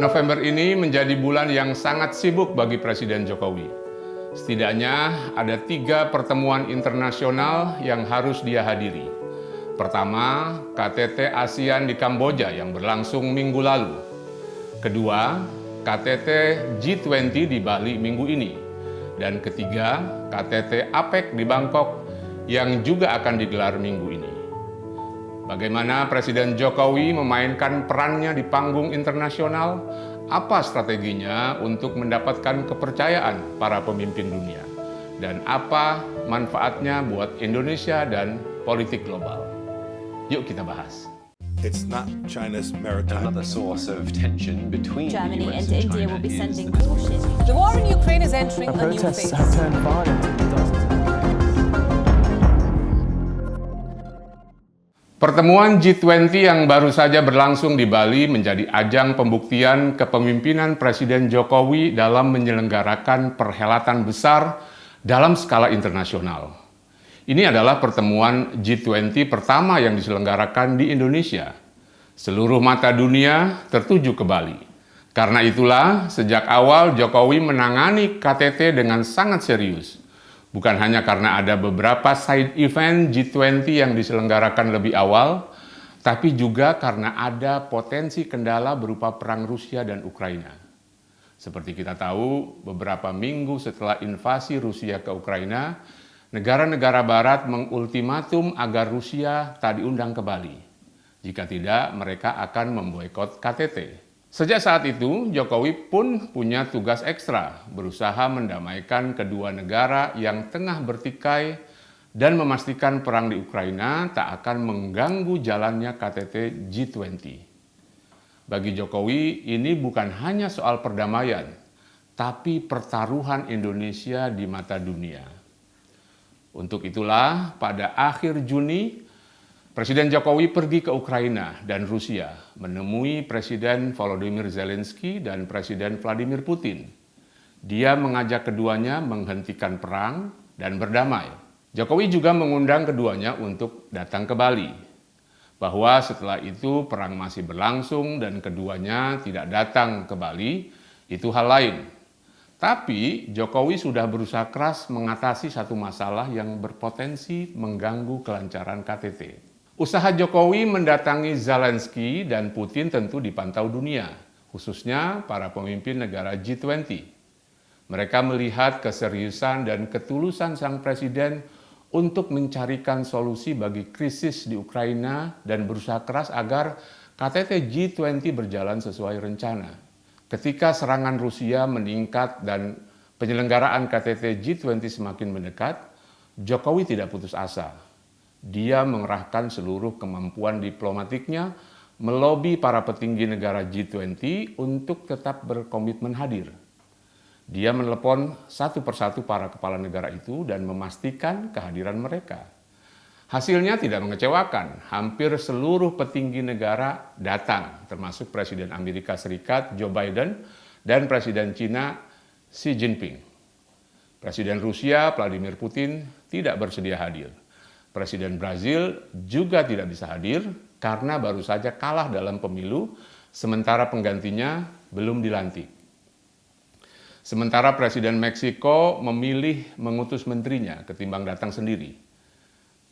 November ini menjadi bulan yang sangat sibuk bagi Presiden Jokowi. Setidaknya ada 3 pertemuan internasional yang harus dia hadiri. Pertama, KTT ASEAN di Kamboja yang berlangsung minggu lalu. Kedua, KTT G20 di Bali minggu ini. Dan ketiga, KTT APEC di Bangkok yang juga akan digelar minggu ini. Bagaimana Presiden Jokowi memainkan perannya di panggung internasional? Apa strateginya untuk mendapatkan kepercayaan para pemimpin dunia? Dan apa manfaatnya buat Indonesia dan politik global? Yuk kita bahas. It's not China's maritime. Another source of tension between Germany the US and and India China will be is sending the warships. The war in Ukraine is entering a new Protests phase. have turned violent in dozens of Pertemuan G20 yang baru saja berlangsung di Bali menjadi ajang pembuktian kepemimpinan Presiden Jokowi dalam menyelenggarakan perhelatan besar dalam skala internasional. Ini adalah pertemuan G20 pertama yang diselenggarakan di Indonesia. Seluruh mata dunia tertuju ke Bali. Karena itulah, sejak awal Jokowi menangani KTT dengan sangat serius. Bukan hanya karena ada beberapa side event G20 yang diselenggarakan lebih awal, tapi juga karena ada potensi kendala berupa perang Rusia dan Ukraina. Seperti kita tahu, beberapa minggu setelah invasi Rusia ke Ukraina, negara-negara Barat mengultimatum agar Rusia tak diundang ke Bali. Jika tidak, mereka akan memboikot KTT. Sejak saat itu, Jokowi pun punya tugas ekstra, berusaha mendamaikan kedua negara yang tengah bertikai dan memastikan perang di Ukraina tak akan mengganggu jalannya KTT G20. Bagi Jokowi, ini bukan hanya soal perdamaian, tapi pertaruhan Indonesia di mata dunia. Untuk itulah, pada akhir Juni, Presiden Jokowi pergi ke Ukraina dan Rusia, menemui Presiden Volodymyr Zelensky dan Presiden Vladimir Putin. Dia mengajak keduanya menghentikan perang dan berdamai. Jokowi juga mengundang keduanya untuk datang ke Bali. Bahwa setelah itu perang masih berlangsung dan keduanya tidak datang ke Bali, itu hal lain. Tapi Jokowi sudah berusaha keras mengatasi satu masalah yang berpotensi mengganggu kelancaran KTT. Usaha Jokowi mendatangi Zelensky dan Putin tentu dipantau dunia, khususnya para pemimpin negara G20. Mereka melihat keseriusan dan ketulusan sang presiden untuk mencarikan solusi bagi krisis di Ukraina dan berusaha keras agar KTT G20 berjalan sesuai rencana. Ketika serangan Rusia meningkat dan penyelenggaraan KTT G20 semakin mendekat, Jokowi tidak putus asa. Dia mengerahkan seluruh kemampuan diplomatiknya melobi para petinggi negara G20 untuk tetap berkomitmen hadir. Dia menelepon satu persatu para kepala negara itu dan memastikan kehadiran mereka. Hasilnya tidak mengecewakan, hampir seluruh petinggi negara datang, termasuk Presiden Amerika Serikat Joe Biden dan Presiden China Xi Jinping. Presiden Rusia Vladimir Putin tidak bersedia hadir. Presiden Brazil juga tidak bisa hadir karena baru saja kalah dalam pemilu, sementara penggantinya belum dilantik. Sementara Presiden Meksiko memilih mengutus menterinya ketimbang datang sendiri.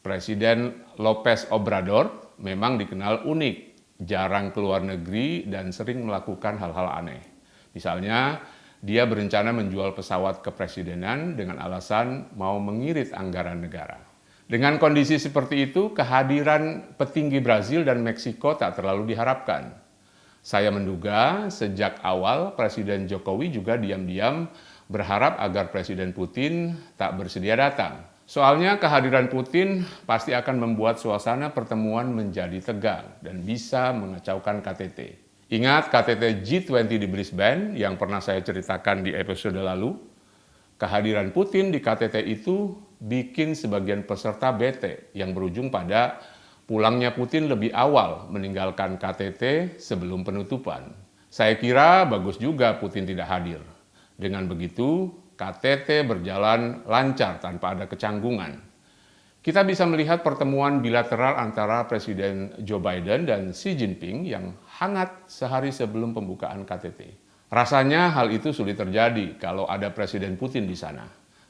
Presiden López Obrador memang dikenal unik, jarang keluar negeri dan sering melakukan hal-hal aneh. Misalnya, dia berencana menjual pesawat kepresidenan dengan alasan mau mengirit anggaran negara. Dengan kondisi seperti itu, kehadiran petinggi Brazil dan Meksiko tak terlalu diharapkan. Saya menduga sejak awal Presiden Jokowi juga diam-diam berharap agar Presiden Putin tak bersedia datang. Soalnya kehadiran Putin pasti akan membuat suasana pertemuan menjadi tegang dan bisa mengacaukan KTT. Ingat KTT G20 di Brisbane yang pernah saya ceritakan di episode lalu? Kehadiran Putin di KTT itu bikin sebagian peserta bete yang berujung pada pulangnya Putin lebih awal meninggalkan KTT sebelum penutupan. Saya kira bagus juga Putin tidak hadir. Dengan begitu, KTT berjalan lancar tanpa ada kecanggungan. Kita bisa melihat pertemuan bilateral antara Presiden Joe Biden dan Xi Jinping yang hangat sehari sebelum pembukaan KTT. Rasanya hal itu sulit terjadi kalau ada Presiden Putin di sana.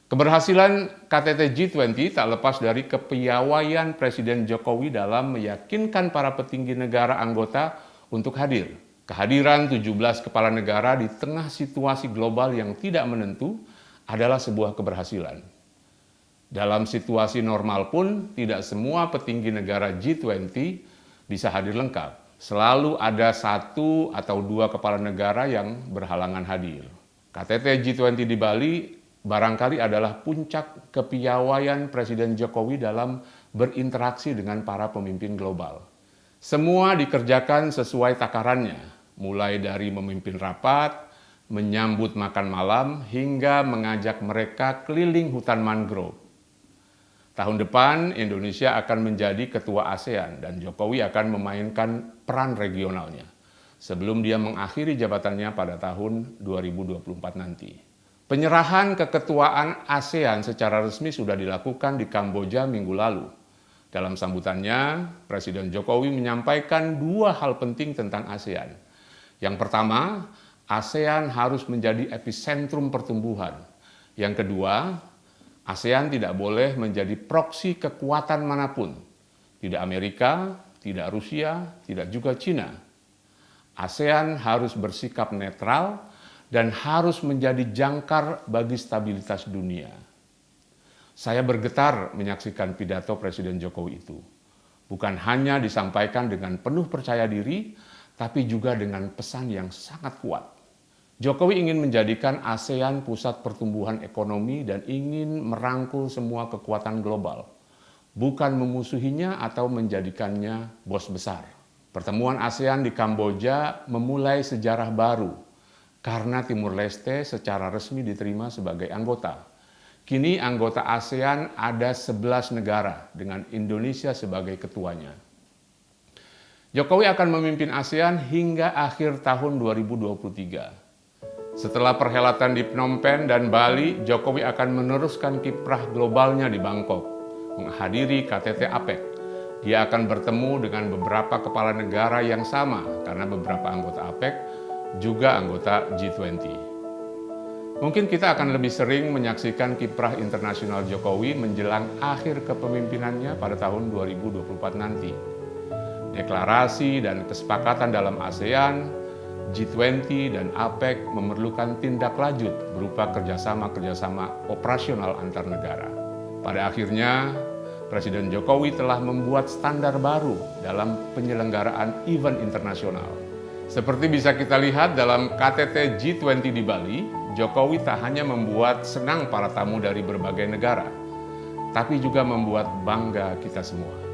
Keberhasilan KTT G20 tak lepas dari kepiawaian Presiden Jokowi dalam meyakinkan para petinggi negara anggota untuk hadir. Kehadiran 17 kepala negara di tengah situasi global yang tidak menentu adalah sebuah keberhasilan. Dalam situasi normal pun, tidak semua petinggi negara G20 bisa hadir lengkap. Selalu ada 1 atau 2 kepala negara yang berhalangan hadir. KTT G20 di Bali barangkali adalah puncak kepiawaian Presiden Jokowi dalam berinteraksi dengan para pemimpin global. Semua dikerjakan sesuai takarannya, mulai dari memimpin rapat, menyambut makan malam, hingga mengajak mereka keliling hutan mangrove. Tahun depan, Indonesia akan menjadi ketua ASEAN dan Jokowi akan memainkan peran regionalnya sebelum dia mengakhiri jabatannya pada tahun 2024 nanti. Penyerahan keketuaan ASEAN secara resmi sudah dilakukan di Kamboja minggu lalu. Dalam sambutannya, Presiden Jokowi menyampaikan 2 hal penting tentang ASEAN. Yang pertama, ASEAN harus menjadi epicentrum pertumbuhan. Yang kedua, ASEAN tidak boleh menjadi proksi kekuatan manapun. Tidak Amerika, tidak Rusia, tidak juga Cina. ASEAN harus bersikap netral dan harus menjadi jangkar bagi stabilitas dunia. Saya bergetar menyaksikan pidato Presiden Jokowi itu. Bukan hanya disampaikan dengan penuh percaya diri, tapi juga dengan pesan yang sangat kuat. Jokowi ingin menjadikan ASEAN pusat pertumbuhan ekonomi dan ingin merangkul semua kekuatan global, bukan memusuhinya atau menjadikannya bos besar. Pertemuan ASEAN di Kamboja memulai sejarah baru karena Timur Leste secara resmi diterima sebagai anggota. Kini anggota ASEAN ada 11 negara dengan Indonesia sebagai ketuanya. Jokowi akan memimpin ASEAN hingga akhir tahun 2023. Setelah perhelatan di Phnom Penh dan Bali, Jokowi akan meneruskan kiprah globalnya di Bangkok, menghadiri KTT APEC. Dia akan bertemu dengan beberapa kepala negara yang sama karena beberapa anggota APEC juga anggota G20. Mungkin kita akan lebih sering menyaksikan kiprah internasional Jokowi menjelang akhir kepemimpinannya pada tahun 2024 nanti. Deklarasi dan kesepakatan dalam ASEAN, G20 dan APEC memerlukan tindak lanjut berupa kerjasama operasional antar negara. Pada akhirnya, Presiden Jokowi telah membuat standar baru dalam penyelenggaraan event internasional. Seperti bisa kita lihat dalam KTT G20 di Bali, Jokowi tak hanya membuat senang para tamu dari berbagai negara, tapi juga membuat bangga kita semua.